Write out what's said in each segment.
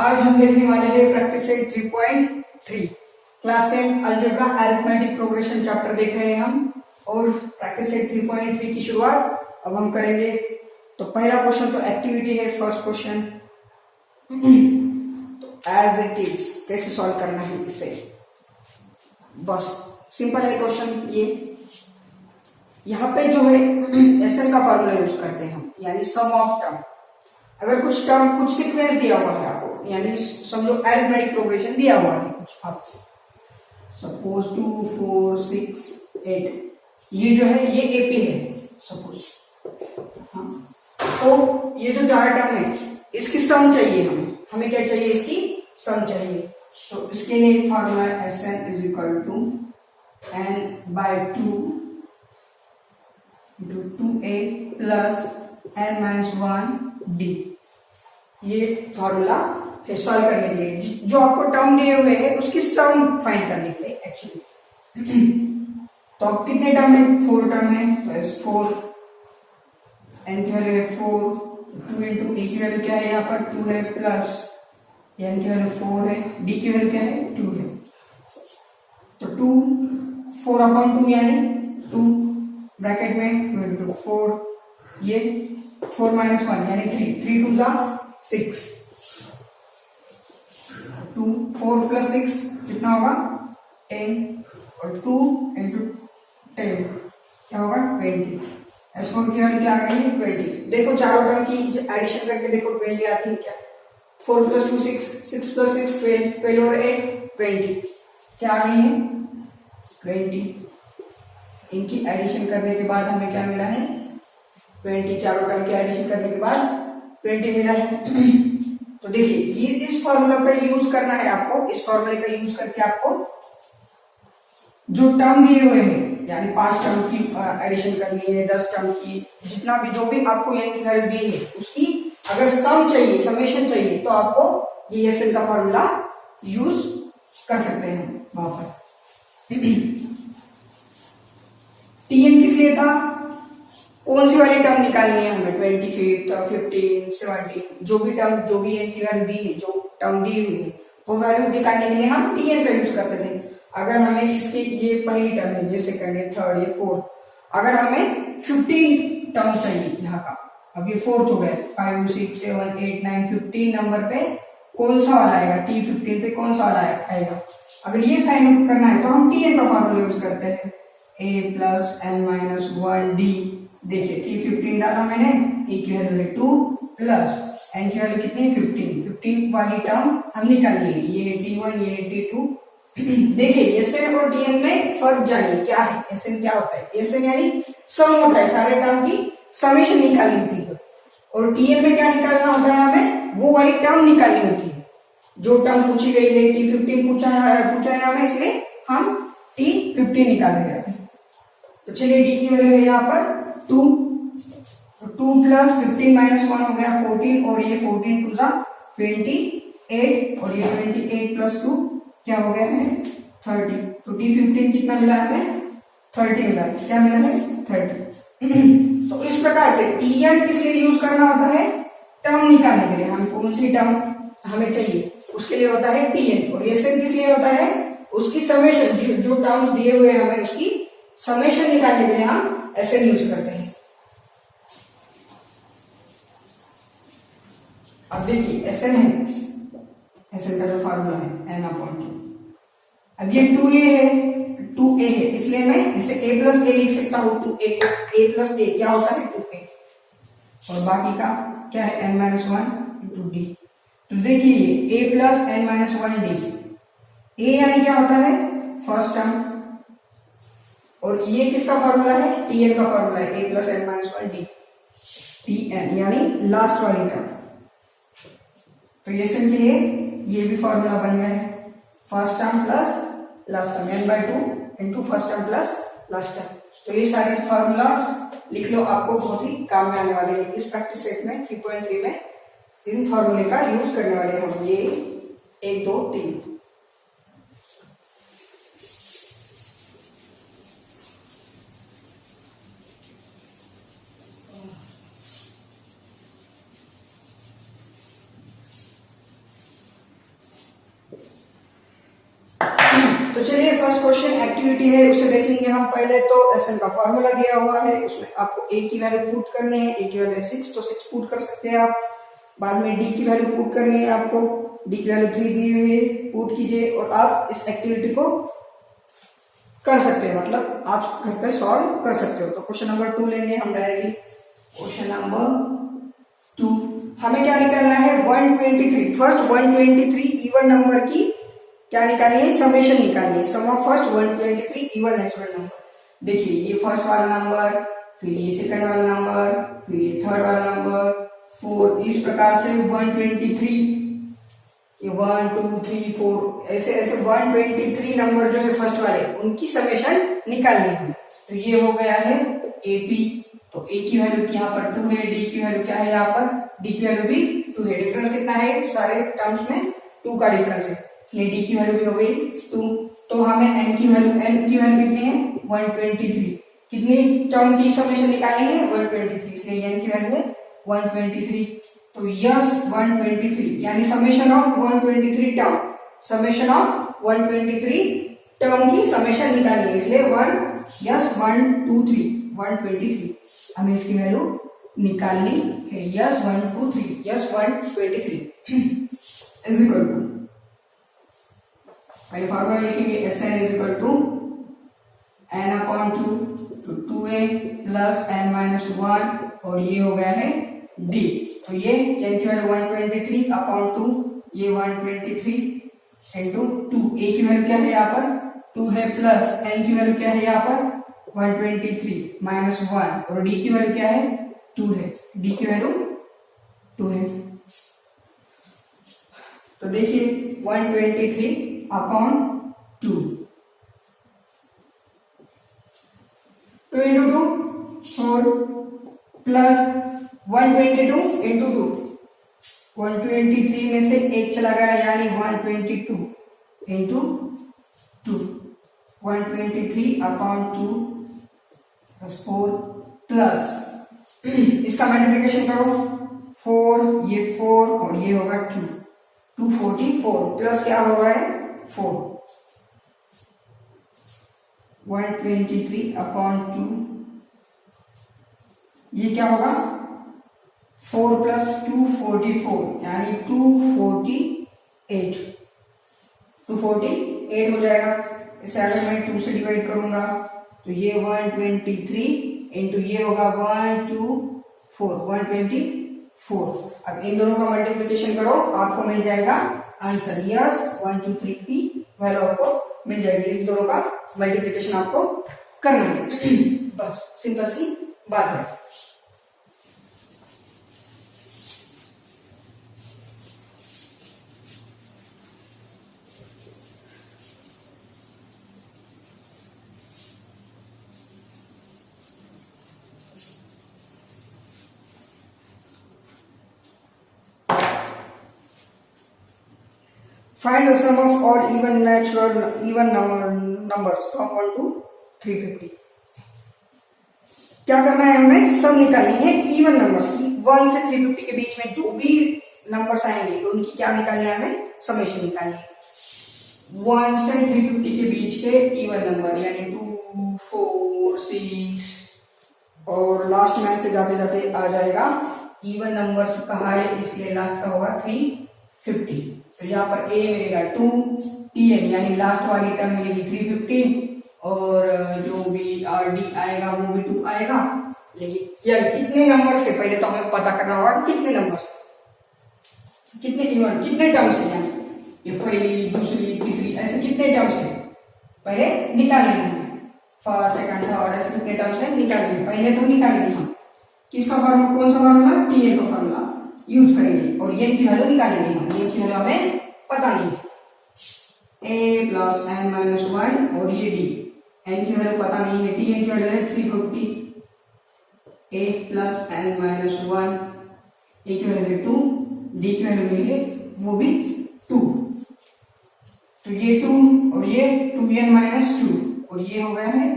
आज हम देखने वाले हैं practice set 3.3 class 10 algebra arithmetic progression chapter देख रहे हैं हम। और प्रैक्टिस सेट 3.3 की शुरुआत अब हम करेंगे। तो पहला क्वेश्चन तो एक्टिविटी है, फर्स्ट क्वेश्चन। तो एज इट इज कैसे सॉल्व करना है इसे, बस सिंपल है क्वेश्चन। ये यहाँ पे जो है एसएन का फॉर्मूला यूज करते हैं हम, यानी सम ऑफ टर्म। अगर कुछ टर्म कुछ सीक्वेंस दिया हुआ है आपको, यानी समझो अरिथमेटिक प्रोग्रेशन दिया हुआ है कुछ आपको, सपोज 2 4 6 8, ये जो है ये एपी है सपोज। हाँ, तो ये जो चार टर्म है इसकी सम चाहिए हमें क्या चाहिए, इसकी सम चाहिए। तो इसके लिए एक फार्मूला है S N is equal to N by 2 2a plus n minus 1 d। ये फॉर्मूला है सॉल्व करने के लिए, जो आपको टर्म दिए हुए हैं उसकी सम फाइंड करने के लिए एक्चुअली। तो अब कितने टर्म है, 4 टर्म है, बस 4, n की वैल्यू है 4, 2 इंटू a की वैल्यू क्या है यहाँ पर 2 है, प्लस n की वैल्यू 4 है, d की वैल्यू क्या है 2 है। तो 2 4 अपॉन 2 यानी 2 ब्रैकेट में 4, ये 4 माइनस 1 यानी 3, 3 टू जा 6, 2 4 प्लस 6 कितना होगा 10, और 2 इंटू 10 क्या होगा 20। S4 की वैल्यू क्या आ गई है 20। देखो चारों टर्म की एडिशन करके देखो 20 आती है क्या, 4 प्लस 2 6, 6 प्लस 6 12, 12 और 8 20, क्या आ गई है 20। इनकी एडिशन करने के बाद हमें क्या मिला है 20, चारों टर्म की एडिशन करने के बाद 20 मिला है। तो देखिए ये इस फॉर्मूला का यूज करना है आपको, इस फॉर्मूले का यूज करके आपको जो टर्म दिए हुए हैं, यानी 5 टर्म की एडिशन करनी है, 10 टर्म की, जितना भी जो भी आपको n की वैल्यू दी है उसकी अगर सम चाहिए, समेशन चाहिए, तो आपको ये एसएन का फॉर्मूला यूज कर सकते हैं वहां पर। टीएन किस लिए था, कौन सी वाली टर्म निकालनी है हमें, 25, 15, 17, जो भी टर्म, जो भी एन की वैल्यू दी है, जो टर्म दी हुई है वो वैल्यू निकालने के लिए हम टीएन का यूज करते थे। अगर हमें इसकी ये पहली टर्म है, ये सेकंड है, थर्ड, ये फोर्थ, अगर हमें 15 टर्म चाहिए यहाँ का, अब ये फोर्थ हो गए, 5 6 7 8 9 15 नंबर पे कौन सा वाला आएगा, T15 पे कौन सा वाला आएगा, अगर ये फाइंड आउट करना है तो हम टीएन का फॉर्मूला यूज करते हैं, a plus n minus 1 d। देखिए T15 डाला मैंने, a की वैल्यू है 2 प्लस n की वैल्यू कितनी 15 वाली टर्म हम निकाल लिए, ये T1 ये T2। देखिए SN और TN में फर्क जानिए क्या है, SN क्या होता है, SN यानी सम होता है, सारे टर्म की समेशन निकालनी होती है, और TN में क्या निकालना होता है, हमें वो वाली टर्म निकालनी होती है जो टर्म पूछी गई है। T15 पूछा है हमें, इसलिए हम T15 निकालेंगे। तो चलिए डी की वैल्यू है यहाँ पर 2, 2 प्लस 15 माइनस 1 हो गया 14, और ये 14 टू जा 28, और ये 28 प्लस 2 क्या हो गया है 30। तो T15 कितना मिला हमें 30 मिला, क्या मिला है 30। तो इस प्रकार से टीएन किस लिए यूज करना होता है, टर्म निकालने के लिए, हम कौन सी टर्म हमें चाहिए उसके लिए होता है टीएन, और एसएन किस लिए होता है, उसकी समेशन, जो टर्म्स दिए हुए हैं हमें उसकी समेशन निकालने के लिए हम एसएन यूज करते हैं। अब देखिए एसएन है, एसएन का जो फार्मूला है n/2। अब ये 2a है, 2a है, इसलिए मैं इसे a प्लस ए लिख सकता हूं, 2a प्लस ए क्या होता है 2a, और बाकी का क्या है n माइनस 1 इंटू डी। तो देखिए a plus n minus 1 D, a यानी क्या होता है फर्स्ट टर्म, और ये किसका फॉर्मूला है, टीएन का फॉर्मूला है, a plus n minus 1 D, TN यानी लास्ट वाली टर्म। तो ये के लिए ये भी फॉर्मूला बन गया है, first term plus last term, n/2 into first term plus last term. तो ये सारे फॉर्मूला लिख लो, आपको बहुत ही काम में आने वाले हैं इस प्रैक्टिस सेट में 3.3 में। इन फॉर्मूले का यूज करने वाले हैं हम, ये 1 2 3। तो चलिए फर्स्ट क्वेश्चन एक्टिविटी है, उसे देखेंगे हम। पहले तो एसएन का फॉर्मूला दिया हुआ है, उसमें आपको ए की वैल्यू पुट करनी है। ए की वैल्यू 6 तो 6 पुट कर सकते हैं आप। बाद में डी की वैल्यू पुट करनी है आपको, डी की वैल्यू 3 दी हुई है, पुट कीजिए और आप इस एक्टिविटी को कर सकते हैं, मतलब आप घर पे सॉल्व कर सकते हो। तो क्वेश्चन नंबर 2 लेंगे हम डायरेक्टली। क्वेश्चन नंबर 2 हमें क्या निकालना है, 123। फर्स्ट 123 इवन नंबर की क्या निकालनी है, समेशन निकालनी है। Sum of first 123 even natural number. देखिए ये फर्स्ट वाला नंबर, फिर ये सेकंड वाला नंबर, फिर ये थर्ड वाला नंबर, 4, इस प्रकार से 123, ये 1 2 3 4 ऐसे ऐसे 123 नंबर जो है फर्स्ट वाले, उनकी समेशन निकालनी है। तो ये हो गया है एपी। तो ए की वैल्यू यहाँ पर 2 है, डी की वैल्यू क्या है यहाँ पर, डी की वैल्यू भी 2 है। डिफरेंस कितना है, सारे टर्म्स में 2 का डिफरेंस है, इसलिए डी की वैल्यू भी हो गई 2। तो हमें एन की वैल्यू कितनी है, 123। कितनी टर्म की समेशन निकालनी है, 123, इसलिए एन की वैल्यू है 123। तो यस 123 यानी summation of 123 term, summation of 123 term की समेशन निकालनी है, इसलिए 123 हमें इसकी वैल्यू निकालनी है। S 123 S 123 is equal to, पहले फॉर्मूला लिखेंगे, S N is equal to N upon 2, तो 2a प्लस एन माइनस 1, और ये हो गया है डी। तो ये एन की वैल्यू 123 अपॉन 2, ये 123 इंटू 2। ए की वैल्यू क्या है यहाँ पर 2 है, प्लस एन की वैल्यू क्या है यहाँ पर 123 माइनस 1, और डी की वैल्यू क्या है 2 है, डी की वैल्यू 2 है। तो देखिए 123 अपॉन 2, 2 इंटू 2 4 प्लस 122 इंटू 2, 123 में से एक चला गया यानी 122 इंटू 2, 123 अपॉन 2 4 प्लस इसका मल्टीप्लिकेशन करो 4, ये 4 और ये होगा 2, 244 प्लस क्या हो रहा है 4, 123 अपॉन 2, ये क्या होगा 4 प्लस 244 यानी 248 हो जाएगा। इसे अगर मैं 2 से डिवाइड करूंगा तो ये 123 इंटू ये होगा 124। अब इन दोनों का मल्टीप्लिकेशन करो, आपको मिल जाएगा आंसर। यस 123 की वैल्यू आपको मिल जाएगी। इन दोनों का मल्टीप्लिकेशन आपको करना है, बस सिंपल सी बात है। Find the sum of all even numbers from 1 to 350। क्या करना है, हमें सम निकालनी है इवन नंबर्स की। 1 से 350 के बीच में जो भी नंबर्स आएंगे उनकी क्या निकालनी है, हमें समेशन निकालनी है। 1 से 350 के बीच के इवन नंबर यानी 2 4 6, और लास्ट में से जाते जाते आ जाएगा इवन नंबर्स कहा है, इसलिए लास्ट का होगा 350। तो यहाँ पर ए मिलेगा 2, tn यानी लास्ट वाली टर्म मिलेगी 350, और जो भी आर डी आएगा वो भी 2 आएगा। लेकिन यार कितने नंबर से, पहले तो हमें पता करना होगा कितने नंबर से, कितने इवन, कितने टर्म से, यानी ये पहली दूसरी तीसरी ऐसे कितने टर्म से पहले निकालेंगे हमें। फर्स्ट सेकंड थर्ड ऐसे कितने टर्म से निकालेंगे, पहले तो निकालेंगे हम। किसका फॉर्मूला, कौन सा फॉर्मूला, टीएन का फॉर्मूला यूज करेंगे, और ये की वैल्यू निकालेंगे हम। ये की वैल्यू हमें पता नहीं है, a प्लस एन माइनस 1, और ये डी, एन की वैल्यू पता नहीं है, टी एन की वैल्यू है 350, a प्लस एन माइनस 1, ए की वैल्यू है 2, डी की वैल्यू मिली है वो भी 2। तो ये 2 और ये 2n माइनस 2, और ये हो गया है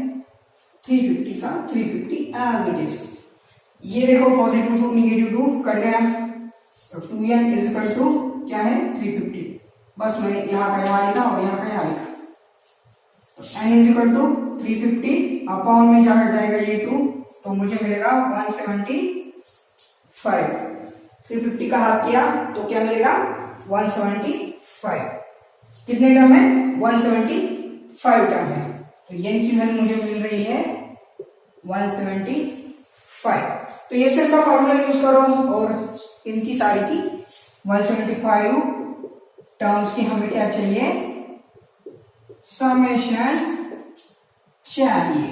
350 का 350 एज इट इज। ये देखो पॉजिटिव 2 निगेटिव 2 कट गया, तो 2n इज इक्वल टू क्या है 350। बस मैंने यहाँ का यहाँ लिखा और यहाँ का यहाँ लिखा, n is equal to 350 upon में जाएगा ये 2, तो मुझे मिलेगा 175। 350 का हाफ किया तो क्या मिलेगा 175। कितने टर्म है 175 टर्म है, तो n की वैल्यू मुझे मिल रही है 175। तो ये सिर्फ का फॉर्मूला यूज करो और इनकी सारी की 175 टर्म्स की हमें क्या चाहिए समेशन चाहिए।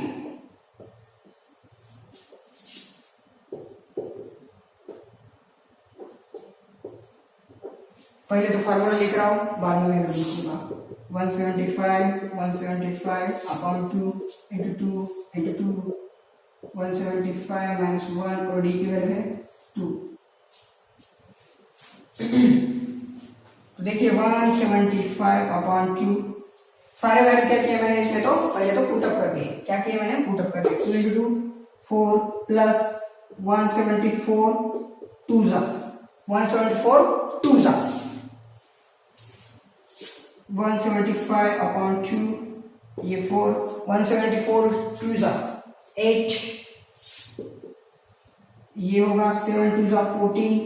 पहले तो फॉर्मूला लिख रहा हूं, बाद में मैं लिखूंगा 175 अपॉन 2 into 2 175 माइनस 1 और डी की वैल्यू है 2। तो देखिए 175 अपॉन 2, सारे वैल्यू क्या किया मैंने इसमें, तो पहले तो पुटअप कर दिए। क्या किया मैंने पुटअप कर दिया, 2 into 2 4 प्लस 174 2 जा 174 2 जा 175 अपॉन 2 ये 4 174 2 जा 8, ये होगा 7 2 जा 14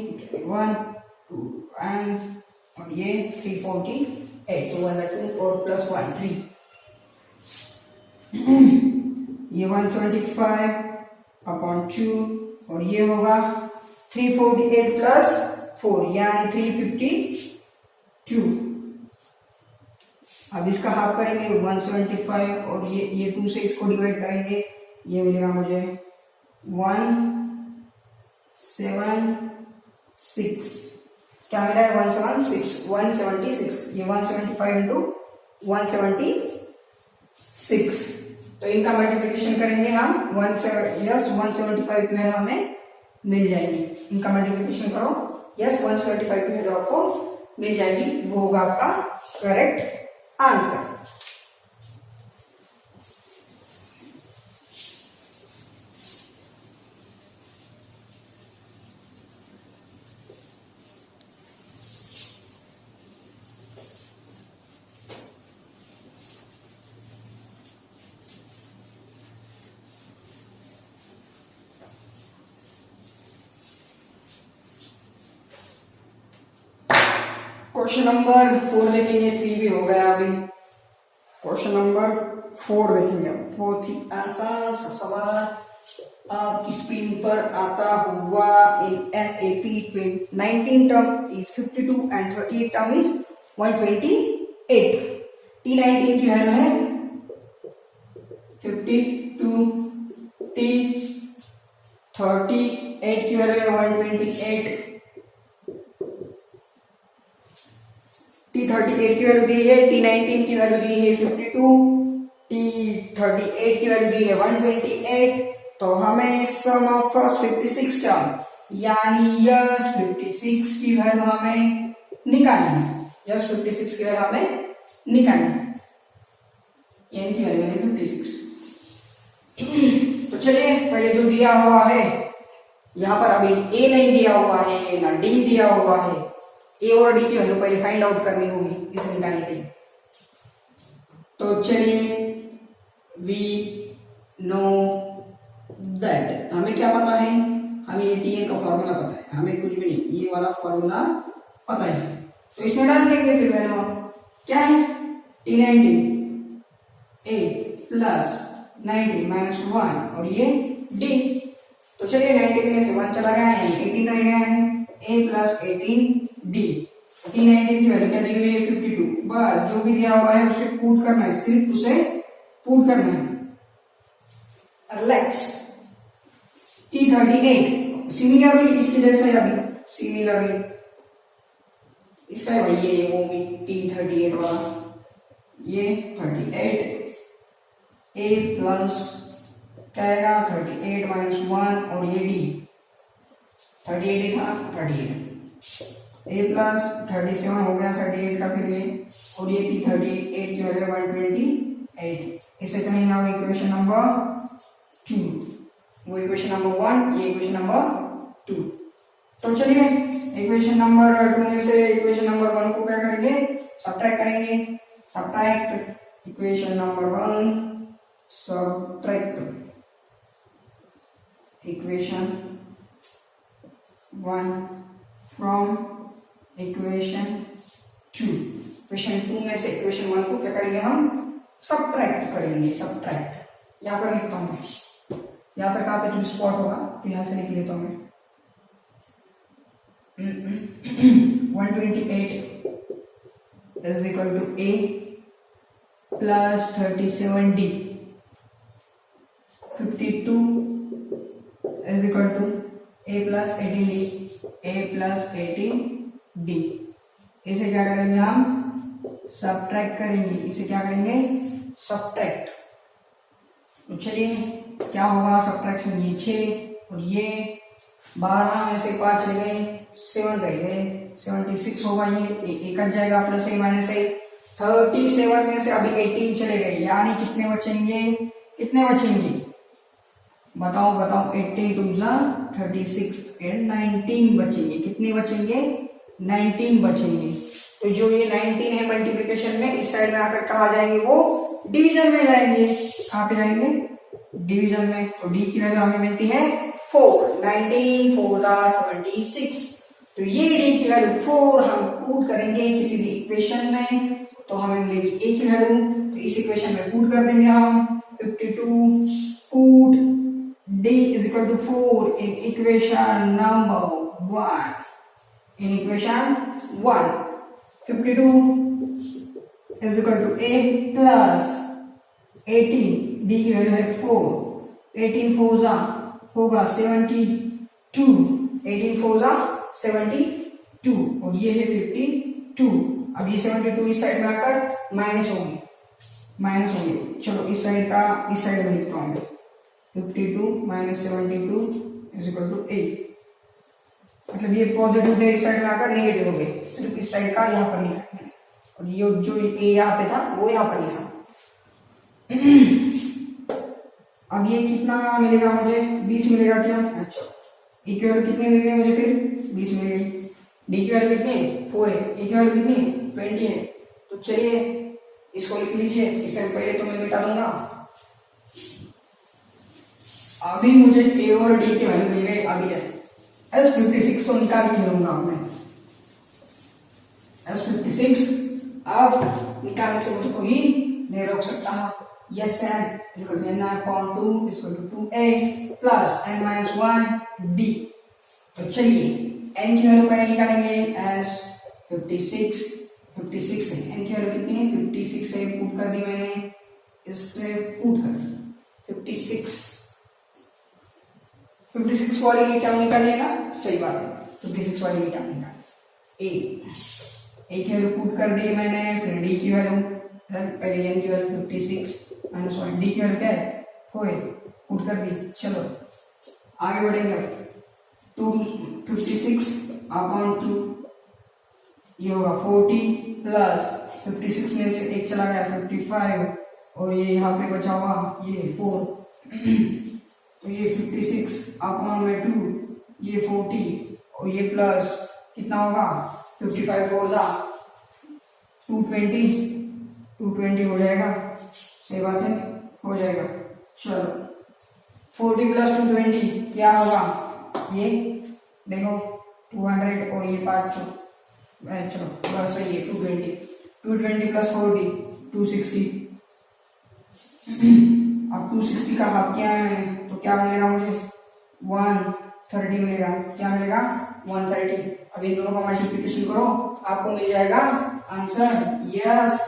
1 2 एंड और ये 348 2 1 2 4 प्लस 1 3 ये 175 अपॉन 2 और ये होगा 348 प्लस 4 यानी 352। अब इसका हाफ करेंगे 175 और ये 2 से इसको डिवाइड करेंगे, ये मिलेगा मुझे 176। क्या मिला है 176 ये 175 इंटू 176। तो इनका मल्टीप्लिकेशन करेंगे हम 175 की वैल्यू हमें मिल जाएगी। इनका मल्टीप्लिकेशन करो, यस 175 की वैल्यू आपको मिल जाएगी, वो होगा आपका करेक्ट आंसर। क्वेश्चन नंबर 4 देखेंगे, 3 भी हो गया अभी। क्वेश्चन नंबर 4 देखेंगे, बहुत ही आसान सा सवाल आपकी स्क्रीन पर आता हुआ। In an AP 19 term is 52 and 38 term is 128। T19 की वैल्यू है 52, T38 की वैल्यू है 128, T38 की वैल्यू दी है, T19 की वैल्यू दी है 52, T38 की वैल्यू दी है 128। तो हमें सम ऑफ फर्स्ट 56 टर्म यानी यस 56 की वैल्यू हमें निकालनी है, यस 56 की वैल्यू हमें निकालनी है, n की वैल्यू है 56। तो चलिए पहले जो दिया हुआ है यहाँ पर अभी a नहीं दिया हुआ है ना d दिया हुआ है, ए और डी की वैल्यू पहले फाइंड आउट करनी होगी इसे निकालने के लिए। तो चलिए वी नो दैट, हमें क्या पता है, हमें ये टीएन का फॉर्मूला पता है, हमें कुछ भी नहीं, ये वाला फॉर्मूला पता है। तो इसमें डाल देंगे फिर वैल्यू क्या है T19 ए प्लस 90 माइनस 1 और ये डी। तो चलिए 90 में से 1 चला गया है, 18 रह गया है, a प्लस 18 डी। T19 की वैल्यू क्या दी हुई है 52, बस जो भी दिया हुआ है उसे पुट करना है, सिर्फ उसे पुट करना है। रिलैक्स T38 सिमिलरली इसके जैसा है, अभी सिमिलरली इसका है भाई ये वो भी T38 वाला, ये 38 a प्लस क्या आएगा 38 माइनस 1 और ये d 38 था 38 a प्लस 37 हो गया 38 का फिर ये, और ये थी 38 की वैल्यू 128। इसे कहेंगे हम इक्वेशन नंबर 2, वो इक्वेशन नंबर 1 ये इक्वेशन नंबर 2। तो चलिए इक्वेशन नंबर 2 में से इक्वेशन नंबर 1 को क्या करेंगे सब्ट्रैक्ट करेंगे। Subtract equation number 1 subtract equation 1 from equation 2। Equation 2 में से इक्वेशन 1 को क्या करेंगे हम सब्ट्रैक्ट करेंगे। सब्ट्रैक्ट यहाँ पर लिखता हूँ मैं, यहाँ पर कहाँ पे तुम स्पॉट होगा तो यहाँ से लिख लेता हूँ मैं 128 is equal to a plus 37d, 52 is equal to a plus 18d, a plus 18d। इसे क्या करेंगे हम सब्ट्रैक्ट करेंगे, इसे क्या करेंगे सब्ट्रैक्ट। तो चलिए क्या होगा सब्ट्रैक्शन, ये 6 और ये 12 में से 5 चले गए 7 रह गए 76 होगा, ये कट जाएगा प्लस ए माइनस ए। 37 में से अभी 18 चले गए यानी कितने बचेंगे, कितने बचेंगे बताओ बताओ। 18 टू 36 एंड 19 बचेंगे। कितने बचेंगे 19 बचेंगे। तो जो ये 19 है मल्टीप्लिकेशन में इस साइड में आकर कहा जाएंगे वो डिवीजन में जाएंगे। कहाँ पे जाएंगे डिवीजन में। तो डी की वैल्यू हमें मिलती है 4। 19 4 76। तो ये डी की वैल्यू 4 हम पुट करेंगे किसी भी इक्वेशन में तो हमें मिलेगी ए की वैल्यू। तो इस इक्वेशन में पुट कर देंगे हम 52 put d is equal to 4 in equation number 1। in equation 1 52 is equal to a plus 18 d की वैल्यू है 4। 18 4 होगा 72। 18 4 72 और ये है 52। अब ये 72 इस साइड में आकर माइनस होंगे चलो इस साइड का इस साइड में लिखता हूँ 52 माइनस 72 इज इक्वल टू 8। मतलब ये पॉजिटिव थे इस साइड में आकर नेगेटिव हो गए, सिर्फ इस साइड का यहाँ पर लिखा है और ये जो ए यहाँ पे था वो यहाँ पर लिखा। अब ये कितना मिलेगा मुझे 20 मिलेगा क्या। अच्छा ए की वैल्यू कितने मिल गए मुझे फिर 20 मिल गई। डी की वैल्यू कितनी है 4 है। ए की वैल्यू कितनी है 20 है। तो चलिए इसको लिख लीजिए। इसे पहले तो मैं मिटा दूंगा। अभी मुझे ए और डी की वैल्यू मिल गई। अभी है S56 तो निकाल ही लूंगा मैं। S56 अब निकालने से मुझे कोई नहीं रोक सकता। S n equal to n/2 equal to 2a plus n-1 d। तो चलिए n की वैल्यू पहले निकालेंगे। S56 है। n की वैल्यू कितनी है 56 है। पुट कर दी मैंने, इससे पुट कर दी 56 वाली टर्म निकालिएगा। सही बात है 56 वाली टर्म निकाल। ए की वैल्यू पुट कर दी मैंने। फिर डी की वैल्यू पहले एन की वैल्यू 56 माइनस 1 डी की वैल्यू क्या है 4 पुट कर दी। चलो आगे बढ़ेंगे। 256/2 ये होगा 40 प्लस 56 में से एक चला गया 55 और ये यहाँ पे बचा हुआ ये 4। तो ये 56/2 ये 40 और ये प्लस कितना होगा 55 4 220 हो जाएगा। सही बात है हो जाएगा। चलो 40 प्लस 220 क्या होगा ये देखो 200 और ये 5 चलो बस सही है 220 प्लस 40 260। अब 260 का हाफ किया है मैंने तो क्या मिलेगा मुझे 130 मिलेगा। क्या मिलेगा 130। अब इन दोनों का मल्टीप्लिकेशन करो आपको मिल जाएगा answer S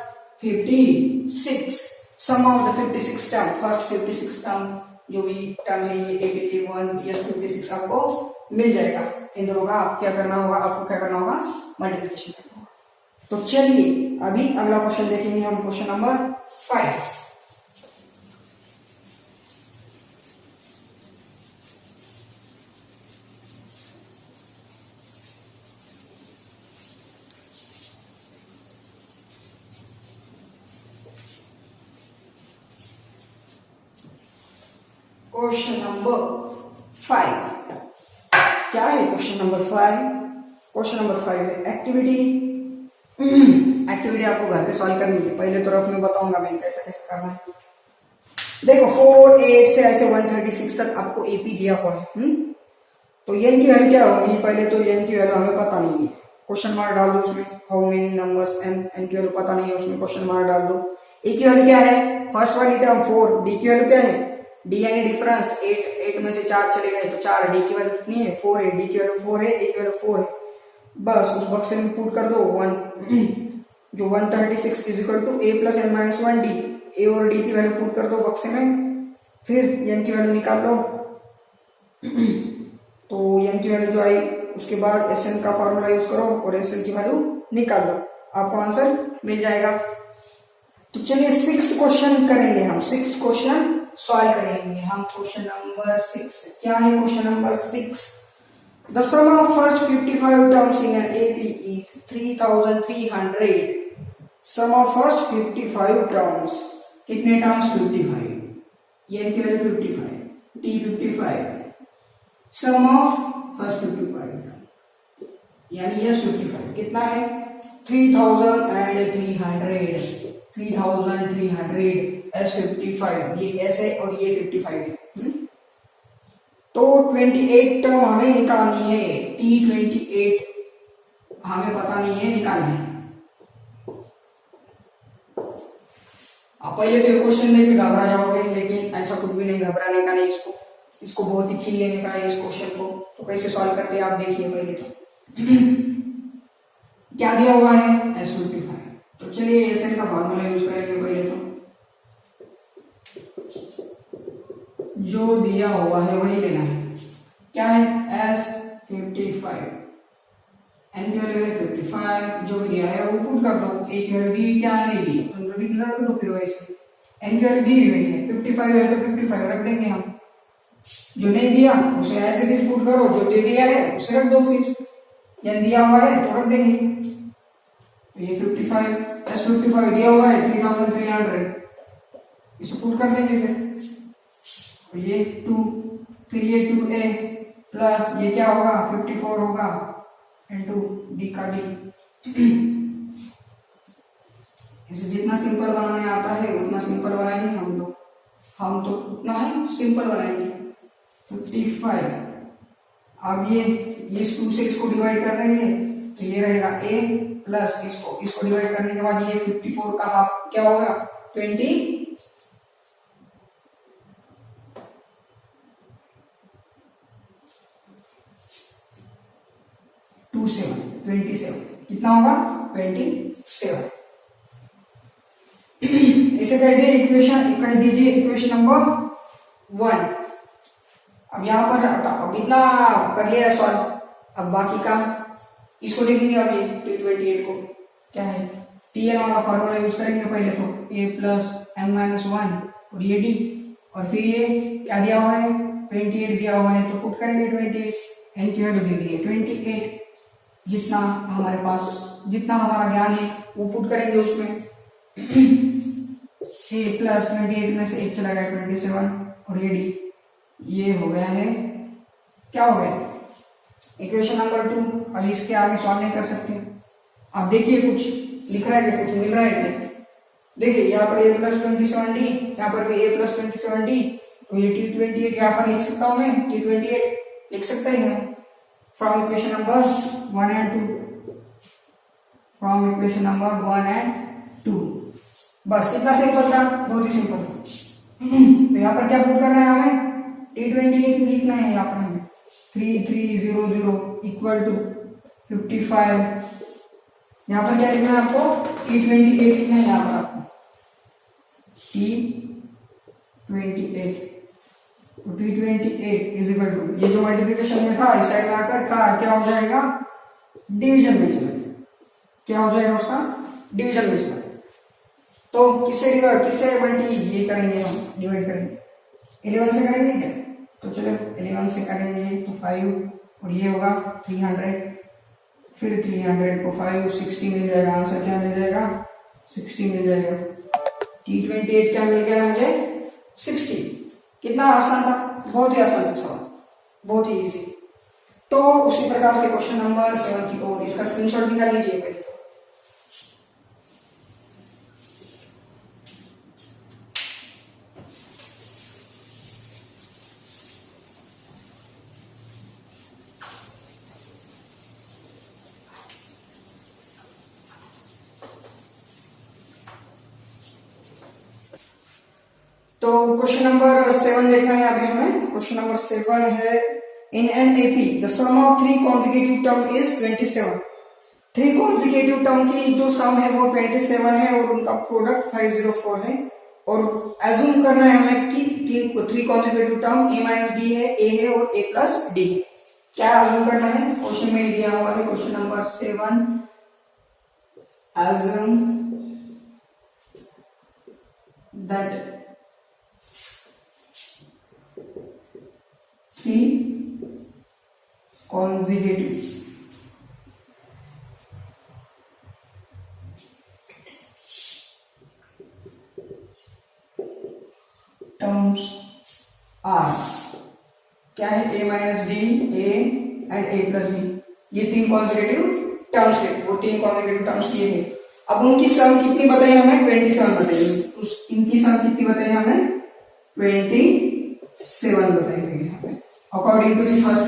56। Sum of the 56 term first 56 term जो भी टर्म है ये 81 यस 56 आपको मिल जाएगा। इन दोनों का आप क्या करना होगा आपको क्या करना होगा मल्टीप्लिकेशन करना होगा। तो चलिए अभी अगला क्वेश्चन देखेंगे हम क्वेश्चन नंबर 5। क्वेश्चन नंबर 5 क्या है क्वेश्चन नंबर 5 है एक्टिविटी एक्टिविटी आपको घर पे सॉल्व करनी है। पहले तो रफ में बताऊंगा मैं कैसे कैसे करना है। देखो 4, 8 से ऐसे 136 तक आपको एपी दिया हुआ है। तो एन की वैल्यू क्या होगी? पहले तो एन की वैल्यू हमें पता नहीं है, क्वेश्चन मार्क डाल दो उसमें। हाउ मेनी नंबर्स, एन की वैल्यू पता नहीं है, उसमें क्वेश्चन मार्क डाल दो। ए की वैल्यू क्या है? फर्स्ट वाली टर्म 4, डी की वैल्यू क्या है? डी यानी डिफरेंस, 8 में से 4 चले गए तो 4, डी की वैल्यू कितनी है? 4 है। डी की वैल्यू 4 है, ए की वैल्यू 4 है। बस उस बक्से में पुट कर दो 1, जो 136 is equal to A plus N minus 1 D. A और डी की वैल्यू पुट कर दो बक्से में, फिर एन की वैल्यू निकाल लो। तो एन की वैल्यू जो आई उसके बाद एस एन का फॉर्मूला यूज करो और एस एन की वैल्यू निकाल लो, आपको आंसर मिल जाएगा। तो चलिए 6th क्वेश्चन करेंगे हम। 6th क्वेश्चन सॉल्व करेंगे हम। क्वेश्चन नंबर 6 क्या है? Question number 6, the sum of first 55 terms in an AP is 3300। Sum of first 55 terms, कितने टर्म्स? 55। ये की value 55, T 55। Sum of first 55 यानी यस 55 कितना है? 3300। 3300 एस 55, ये एस है और ये 55 है। तो 28 टर्म हमें निकालनी है। टी 28 हमें पता नहीं है, निकालना है। आप पहले तो ये क्वेश्चन लेके घबरा जाओगे, लेकिन ऐसा कुछ भी नहीं, घबराने का नहीं। इसको बहुत ही चिल लेने का है इस क्वेश्चन को। तो कैसे सॉल्व करते हैं आप देखिए। पहले तो क्या दिया हुआ है? S55। तो चलिए एस एन का फॉर्मूला यूज करेंगे। पहले तो जो दिया हुआ है वही लेना है। क्या है? S55, एन की वैल्यू है 55, जो भी दिया है वो पुट कर दो। ए की वैल्यू दी क्या नहीं दी तो डिक्लेयर कर दो फिर वैसे। एन की वैल्यू दी हुई है 55 है तो 55 रख देंगे हम। जो नहीं दिया उसे ऐसे भी पुट करो, जो दे दिया है उसे रख दो फिर। एन दिया हुआ है तो रख देंगे। तो ये 55 S55 दिया हुआ है 3300, इसे पुट कर देंगे फिर। और ये 2, फिर ये 2a प्लस ये क्या होगा? 54 होगा इनटू डी का डी। इसे जितना सिंपल बनाने आता है उतना सिंपल बनाएंगे हम लोग। हम तो उतना है सिंपल बनाएंगे। 55, अब ये इस 2 से इसको डिवाइड कर देंगे तो ये रहेगा a प्लस इसको डिवाइड करने के बाद ये 54 का हाफ क्या होगा? 27। कितना होगा? 27। इसे कह दीजिए इक्वेशन नंबर 1। अब यहाँ पर अब कितना कर लिया सॉल्व, अब बाकी का इसको देखेंगे। अब ये 228 को क्या है? टी एन वाला फॉर्मूला यूज करेंगे पहले तो, a प्लस एन माइनस 1 और ये डी, और फिर ये क्या दिया हुआ है? 28 दिया हुआ है तो पुट करेंगे 28। एन की वैल्यू दे दी है 28, जितना हमारे पास, जितना हमारा ज्ञान है वो पुट करेंगे उसमें। a प्लस 28 में से 1 चला गया 27 और ये डी, ये हो गया है, क्या हो गया? Equation number 2। अब इसके आगे सॉल्व नहीं कर सकते। आप देखिए कुछ लिख रहा है कि कुछ मिल रहा है क्या? देखिए यहाँ पर a प्लस 27d, यहाँ पर भी a प्लस 27d, तो ये t28 यहाँ पर लिख सकता हूँ मैं, t28 लिख सकते हैं from equation number 1 and 2, from equation number 1 and 2। बस कितना सिंपल था, बहुत ही सिंपल। तो यहाँ पर क्या पुट करना है हमें? t28 लिखना है यहाँ पर हमें 3300 इक्वल टू 55। यहाँ पर क्या लिखना है आपको? t28 लिखना है यहाँ पर आपको t28। तो t28 इज इक्वल टू, ये जो मल्टीप्लिकेशन में था इस साइड में आकर क्या हो जाएगा? डिवीजन में चला, क्या हो जाएगा उसका? डिवीजन में चला। तो किससे मल्टी ये करेंगे हम, डिवाइड करेंगे 11 से करेंगे क्या? तो चलो 11 से करेंगे तो 5 और ये होगा 300, फिर 300 को 5 60 मिल जाएगा। आंसर क्या मिल जाएगा? 60 मिल जाएगा। t28 क्या मिल गया मुझे? 60। कितना आसान था, बहुत ही आसान था सवाल, बहुत ही इजी। तो उसी प्रकार से क्वेश्चन नंबर 7 की ओर इसका स्क्रीनशॉट निकाल लीजिए पहले। तो क्वेश्चन नंबर 7 देखना है अभी हमें। क्वेश्चन नंबर 7 है, in an AP the sum of 3 consecutive term is 27। 3 consecutive term की जो सम है वो 27 है और उनका प्रोडक्ट 504 है। और एज्यूम करना है हमें कि 3 consecutive term a minus D है, a है और a प्लस डी। क्या एज्यूम करना है? क्वेश्चन में दिया हुआ है question number 7, assume that 3 consecutive terms are, क्या है, a minus D, a and a plus b। ये 3 कॉन्जिक्यूटिव टर्म्स है, वो 3 कॉन्जिक्यूटिव टर्म्स ये है। अब उनकी सम कितनी बताई हमें? 27 बताई। इनकी सम कितनी बताई हमें? 27 बताई गई है हमें। According to the first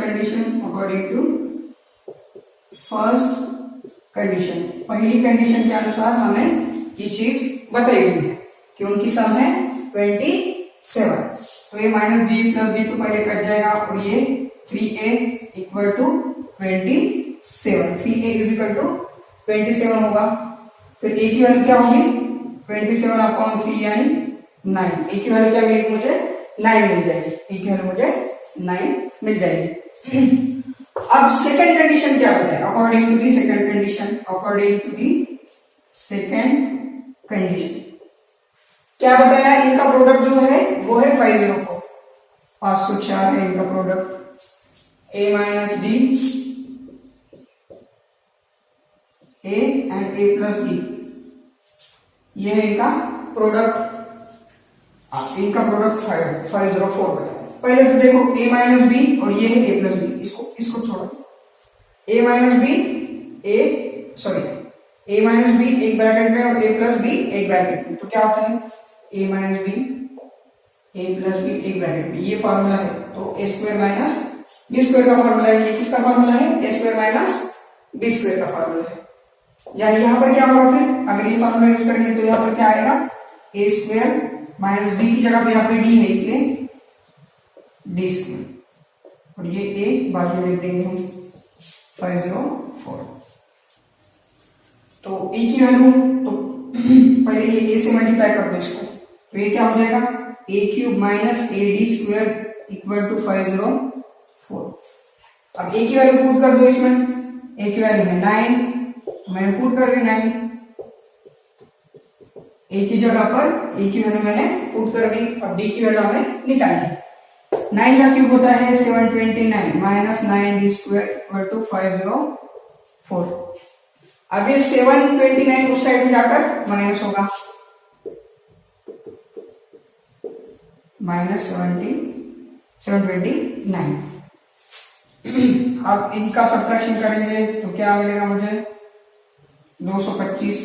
condition, पहली कंडीशन के अनुसार हमें ये चीज बताई गई है कि उनकी सम है 27। तो ये माइनस डी प्लस डी तो पहले कट जाएगा और ये 3a equal to 27, 3a is equal to 27 होगा। फिर a की वैल्यू क्या होगी? 27 अपॉन 3 यानी 9। a की वैल्यू क्या मिलेगी मुझे? 9 मिल जाएगी। a की वैल्यू मुझे 9 मिल जाएगी। अब सेकंड कंडीशन क्या बताहै? According to the second condition क्या बताया? इनका प्रोडक्ट जो है वो है 504, 504 है इनका product. a minus D, a and a plus D, ये है इनका प्रोडक्ट। इनका प्रोडक्ट 504 बताया। पहले तो देखो a माइनस बी और ये है a प्लस बी, इसको छोड़ो। a minus B, a minus B एक ब्रैकेट में और a प्लस बी एक ब्रैकेट में, तो क्या होता है? a minus B, a plus B एक ब्रैकेट में, ये फॉर्मूला है। तो a square minus B square का फॉर्मूला है। ये किसका फॉर्मूला है? a square minus B square का फॉर्मूला है। यानी यहाँ पर क्या होगा? फिर अगर ये फॉर्मूला यूज करेंगे तो यहाँ पर क्या आएगा? a स्क्वायर माइनस बी की जगह पे यहाँ पे d है, इसलिए डी स्क्वायर, और ये a बाजू लिख देंगे हम 504। तो a की वैल्यू, तो पहले ये a से मल्टीप्लाई कर दो इसको, तो ये क्या हो जाएगा? a cube minus a d square equal to 504। अब a की वैल्यू पुट कर दो इसमें। a की वैल्यू है 9, तो मैंने पुट कर दी 9। a की जगह पर a की वैल्यू मैंने पुट कर दी। अब d की वैल्यू हमें निकालनी। 9 का क्यूब होता है 729 minus 9d square equal to 504। अब ये 729 उस साइड में जाकर माइनस होगा, माइनस 729। अब इनका सब्ट्रैक्शन करेंगे तो क्या मिलेगा मुझे? 225।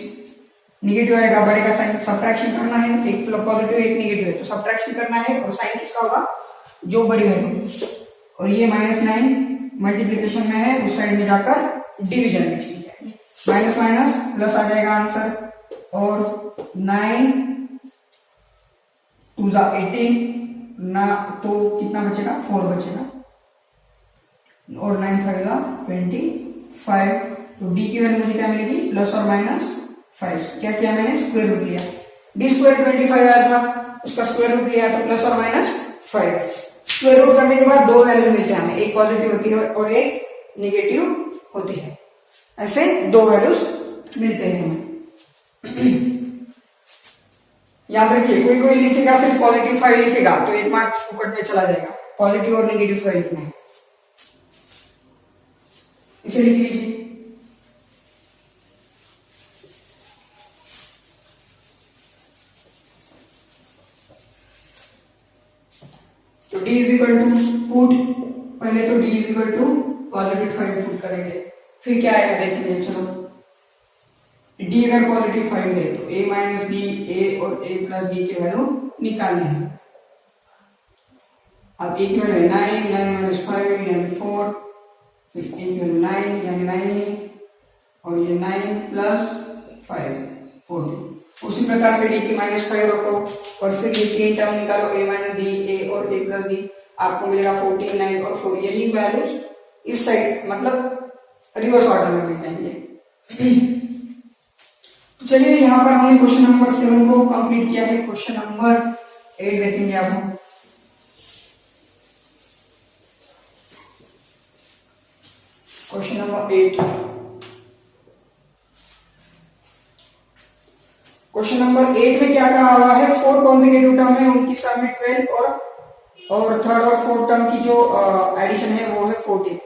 निगेटिव आएगा, बढ़ेगा साइन। सब्ट्रैक्शन करना है, एक पॉजिटिव एक निगेटिव है, तो सब्ट्रैक्शन करना है और साइन किसका होगा? जो बड़ी वैल्यू। और ये -9 मल्टीप्लिकेशन में है, उस साइड में जाकर डिवीजन में चली जाएगी। माइनस माइनस प्लस आ जाएगा आंसर। और 9 2 18 ना, तो कितना बचेगा? 4 बचेगा। और 9 5 25। तो डी की वैल्यू मुझे क्या मिलेगी? प्लस और माइनस 5। क्या किया मैंने? स्क्वायर रूट लिया। डी स्क्वायर 25 आया था, उसका स्क्वायर रूट लिया तो प्लस और माइनस 5। स्क्वायर रूट करने के बाद दो वैल्यू मिलते हैं हमें, एक पॉजिटिव होती है और एक निगेटिव होती है। ऐसे दो वैल्यूज मिलते हैं हमें। याद रखिए, कोई कोई लिखेगा सिर्फ पॉजिटिव 5 लिखेगा तो 1 मार्क्स फुकट में चला जाएगा। पॉजिटिव और नेगेटिव 5 लिखना है, इसे लिख लीजिए। तो d is equal to put, पहले तो d is equal to positive 5 put करेंगे, फिर क्या आएगा देखेंगे। चलो, d अगर पॉजिटिव 5 है तो a माइनस डी, a और a प्लस डी की वैल्यू निकालनी है। अब a की वैल्यू 9, 9 माइनस 5 यानी 4, फिर a की वैल्यू 9 यानी 9 है, और ये 9 प्लस 5 14। उसी प्रकार से डी की -5 रखो और फिर ये तीन टर्म निकालो, a माइनस डी, ए और a प्लस डी, आपको मिलेगा 14, 9 और 4। यही वैल्यूज इस साइड मतलब रिवर्स ऑर्डर में मिल जाएंगे। तो चलिए यहाँ पर हमने क्वेश्चन नंबर 7 को कंप्लीट किया है। क्वेश्चन नंबर 8 देखेंगे आप हम। क्वेश्चन नंबर 8, क्वेश्चन नंबर 8 में क्या कहा हुआ है, 4 कॉन्सेक्यूटिव टर्म है, उनकी सम है 12 और थर्ड और फोर्थ टर्म की जो एडिशन है वो है 14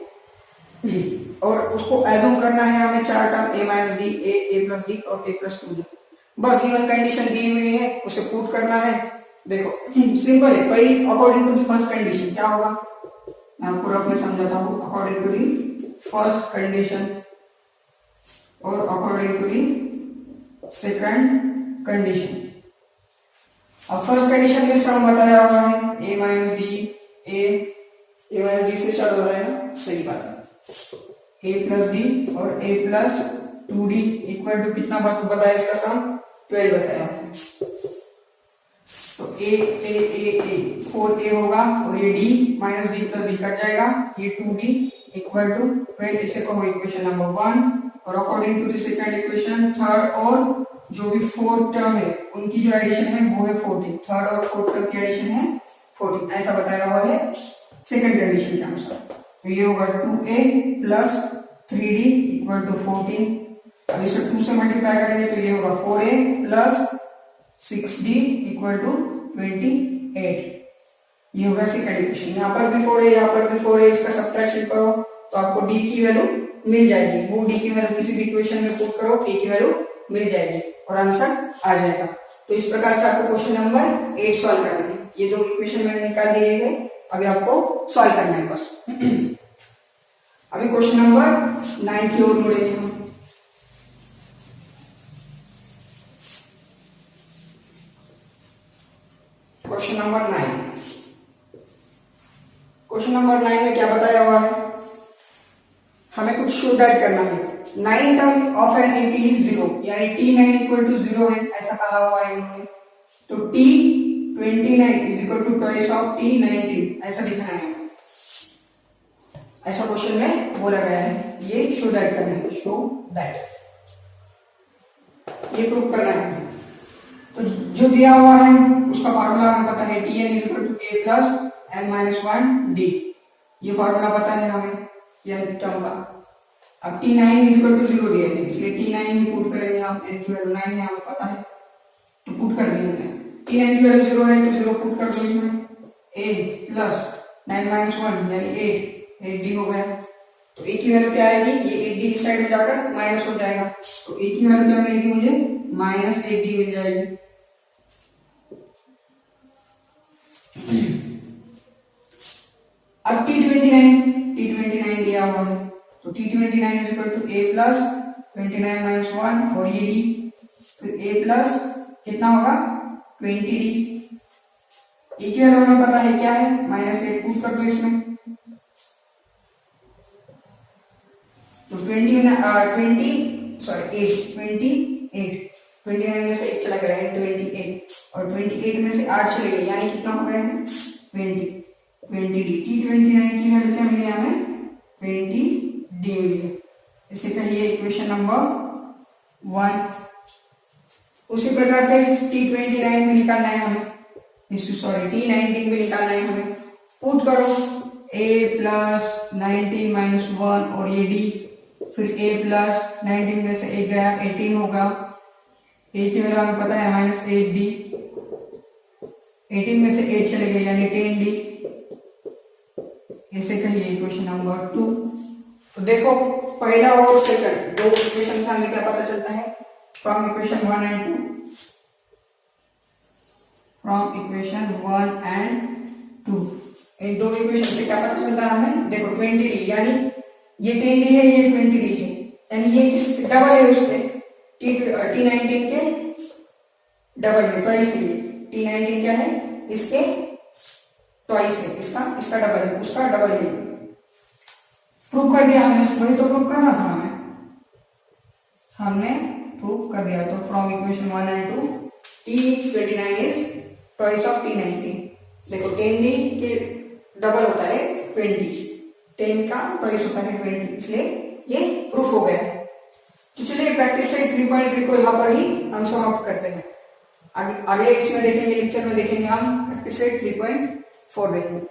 और उसको एज्यूम करना है हमें 4 term a minus D, a plus D और a प्लस 2d। बस गिवन कंडीशन दी हुई है, उसे पुट करना है। देखो सिंपल है। पहली according to the first condition क्या होगा, मैं आपको रफ में समझाता हूँ। According to the first condition और according to the second condition. अब फर्स्ट कंडीशन में सम बताया हुआ है a minus D, a minus D से स्टार्ट हो रहा है ना, सही बात है। a प्लस डी और a plus 2d equal to कितना बताया इसका सम, 12 बताया। तो a 4a होगा और ये d minus D plus D cut जाएगा, ये 2d इक्वल टू 12। इसे कहो इक्वेशन नंबर 1। और according to the second equation third और जो भी फोर्थ टर्म है उनकी जो एडिशन है वो है 14। थर्ड और फोर्थ टर्म की एडिशन है 14, ऐसा बताया हुआ है सेकंड कंडीशन के अनुसार। तो ये होगा 2a plus 3d equal to 14। अब इसे 2 से मल्टीप्लाई करेंगे तो ये होगा 4a plus 6d equal to 28। ये होगा सेकंड इक्वेशन। यहाँ पर भी 4a, यहाँ पर भी 4a, इसका सब्ट्रैक्शन करो तो आपको d की वैल्यू मिल जाएगी। वो d की वैल्यू किसी भी इक्वेशन में पुट करो, a की वैल्यू मिल जाएगी और आंसर आ जाएगा। तो इस प्रकार से आपको क्वेश्चन नंबर 8 सॉल्व करना है। ये दो इक्वेशन मैंने निकाल दिए हैं, अभी आपको सॉल्व करना है बस। अभी क्वेश्चन नंबर 9 की ओर मुड़ेंगे हम। क्वेश्चन नंबर 9, क्वेश्चन नंबर 9 में क्या बताया हुआ है, हमें कुछ शो दैट करना है। 9 term of an if he is 0, यानी t9 इक्वल टू 0 है, ऐसा कहा हुआ है इन्होंने। तो t29 is equal to twice of t19, ऐसा लिखना है, ऐसा क्वेश्चन में बोला गया है। ये शो दैट करना है, शो दैट, ये प्रूव करना है। तो जो दिया हुआ है उसका फार्मूला हमें पता है, tn is equal to a plus n minus 1d। ये फार्मूला पता है हमें ये टर्म का। अब t9 इज इक्वल टू 0 दिया है, इसलिए t9 ही पुट करेंगे हम। n की वैल्यू 9 है हमें पता है, तो पुट कर दिया हमने। t9 की वैल्यू 0 है तो 0 पुट कर दो इसमें। a प्लस 9 माइनस 1 यानी 8d हो गया। तो a की वैल्यू क्या आएगी, ये 8d इस साइड में जाकर माइनस हो जाएगा। तो a की वैल्यू क्या मिलेगी मुझे, माइनस 8d मिल जाएगी। अब t29 दिया हुआ है, तो t29 is equal to a plus 29 minus 1 और ये d, फिर a प्लस कितना होगा 20d। a की वैल्यू हमें पता है क्या है, माइनस 8 पुट कर दो इसमें। तो 29 में से 1 चला गया है 28 और 28 में से 8 चले गए, यानी कितना हो गया है 20d। t29 की वैल्यू क्या मिली हमें, 20d मिली है। इसे कहिए इक्वेशन नंबर 1। उसी प्रकार से t29 में निकालना है हमें, t19 में निकालना है हमें। पुट करो a प्लस 19 माइनस 1 और ये d, फिर a प्लस 19 में से 1 गया 18 होगा। a की वैल्यू हमें पता है माइनस 8d, 18 में से 8 चले गए यानी 10d। इसे कहिए इक्वेशन नंबर 2। तो देखो पहला और सेकंड दो इक्वेशन से हमें क्या पता चलता है, from equation 1 and 2, from equation 1 and 2, इन दो इक्वेशन से क्या पता चलता है हमें। देखो 20d यानी ये 10d है, ये 20d है, यानी ये किस डबल है उसके, t19 के डबल है, ट्वाइस है। t19 क्या है, इसके ट्वाइस है, इसका डबल है, उसका डबल है। प्रूव कर दिया हमने, वही तो प्रूव करना था हमें प्रूव कर दिया। तो from equation 1 and 2 T29 is twice of T19। देखो 10D के डबल होता है 20, 10 का ट्वाइस होता है 20, इसलिए ये प्रूफ हो गया है। तो चलिए प्रैक्टिस सेट 3.3 को यहाँ पर ही हम समाप्त करते हैं। आगे इसमें देखेंगे, लेक्चर में देखेंगे हम प्रैक्टिस सेट 3.4 देखेंगे।